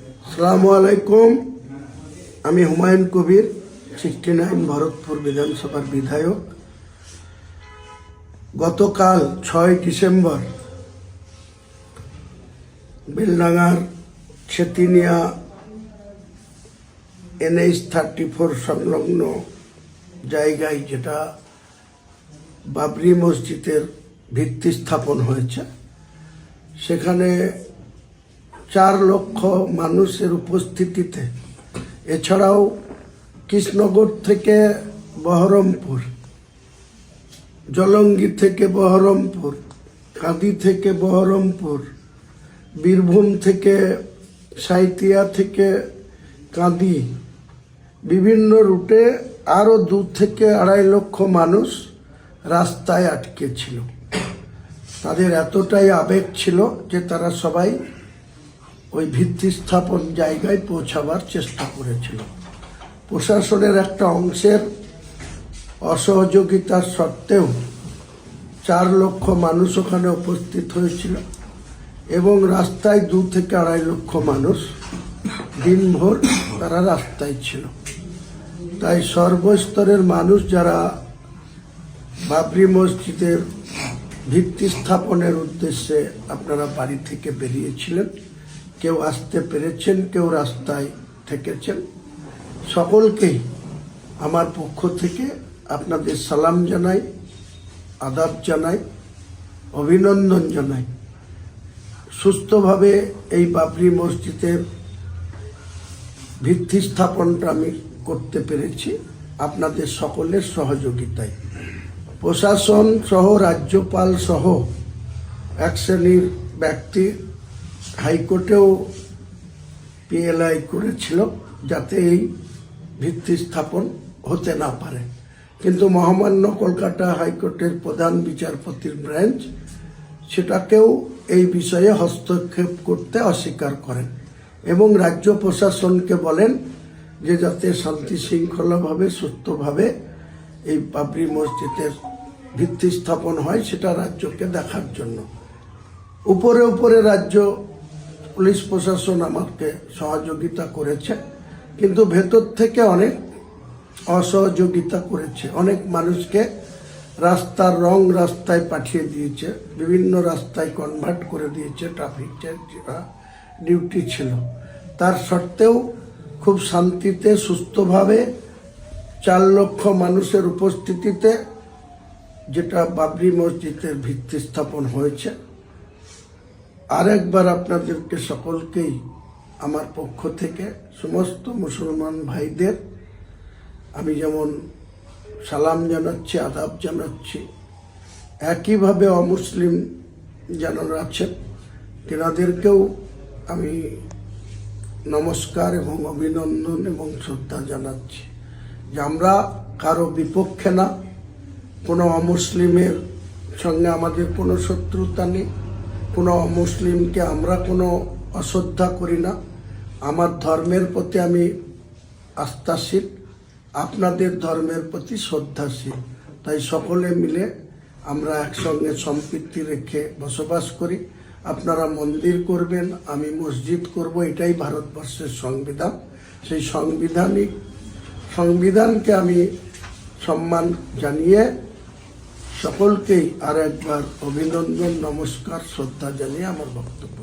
আসসালামু আলাইকুম। আমি হুমায়ুন কবির, 69 ভরতপুর বিধানসভার বিধায়ক। গতকাল 6 ডিসেম্বর বেলডাঙ্গার ছেতিনিয়া NH-34 সংলগ্ন জায়গায়, যেটা বাবরি মসজিদের ভিত্তি স্থাপন হয়েছে, সেখানে 4 লক্ষ মানুষের উপস্থিতিতে, এছাড়াও কৃষ্ণনগর থেকে বহরমপুর, জলঙ্গি থেকে বহরমপুর, কাঁদি থেকে বহরমপুর, বীরভূম থেকে, সাঁইথিয়া থেকে কাঁদি, বিভিন্ন রুটে আরও 2 থেকে 2.5 লক্ষ মানুষ রাস্তায় আটকে ছিল। তাদের এতটাই আবেগ ছিল যে তারা সবাই ওই ভিত্তি স্থাপন জায়গায় পৌঁছাবার চেষ্টা করেছিল। প্রশাসনের একটা অংশের অসহযোগিতার সত্ত্বেও 4 লক্ষ মানুষ ওখানে উপস্থিত হয়েছিল এবং রাস্তায় 2 থেকে 2.5 লক্ষ মানুষ দিনভর তারা রাস্তায় ছিল। তাই সর্বস্তরের মানুষ, যারা বাবরি মসজিদের ভিত্তি স্থাপনের উদ্দেশ্যে আপনারা বাড়ি থেকে বেরিয়েছিলেন, কেউ আসতে পেরেছেন, কেউ রাস্তায় থেকেছেন, সকলকেই আমার পক্ষ থেকে আপনাদের সালাম জানাই, আদাব জানাই, অভিনন্দন জানাই। সুস্থভাবে এই বাবরি মসজিদের ভিত্তি স্থাপনটা আমি করতে পেরেছি আপনাদের সকলের সহযোগিতায়। প্রশাসন সহ, রাজ্যপাল সহ এক শ্রেণীর ব্যক্তি হাইকোর্টেও PLI করেছিল যাতে এই ভিত্তি স্থাপন হতে না পারে, কিন্তু মহামান্য কলকাতা হাইকোর্টের প্রধান বিচারপতির ব্রাঞ্চ সেটাকেও এই বিষয়ে হস্তক্ষেপ করতে অস্বীকার করেন এবং রাজ্য প্রশাসনকে বলেন যে যাতে শান্তি শৃঙ্খলাভাবে, সুস্থভাবে এই বাবরি মসজিদের ভিত্তি স্থাপন হয় সেটা রাজ্যকে দেখার জন্য। উপরে রাজ্য পুলিশ প্রশাসন আমাকে সহযোগিতা করেছে, কিন্তু ভেতর থেকে অনেক অসহযোগিতা করেছে। অনেক মানুষকে রাস্তার রং রাস্তায় পাঠিয়ে দিয়েছে, বিভিন্ন রাস্তায় কনভার্ট করে দিয়েছে। ট্রাফিক ডিউটি ছিল, তার সত্ত্বেও খুব শান্তিতে, সুস্থভাবে 4 লক্ষ মানুষের উপস্থিতিতে যেটা বাবরি মসজিদের ভিত্তি স্থাপন হয়েছে। আরেকবার আপনাদেরকে সকলকেই আমার পক্ষ থেকে, সমস্ত মুসলমান ভাইদের আমি যেমন সালাম জানাচ্ছি, আদাব জানাচ্ছি, একইভাবে অমুসলিম যারা আছেন তেনাদেরকেও আমি নমস্কার এবং অভিনন্দন এবং শ্রদ্ধা জানাচ্ছি যে আমরা কারো বিপক্ষে না, কোনো অমুসলিমের সঙ্গে আমাদের কোনো শত্রুতা নেই, কোনো অমুসলিমকে আমরা কোনো অশ্রদ্ধা করি না। আমার ধর্মের প্রতি আমি আস্থাশীল, আপনাদের ধর্মের প্রতি শ্রদ্ধাশীল। তাই সকলে মিলে আমরা একসঙ্গে সম্প্রীতি রেখে বসবাস করি। আপনারা মন্দির করবেন, আমি মসজিদ করব, এটাই ভারতবর্ষের সংবিধান। সেই সংবিধানকে আমি সম্মান জানিয়ে সকলকেই আর একবার অভিনন্দন, নমস্কার, শ্রদ্ধা জানিয়ে আমার বক্তব্য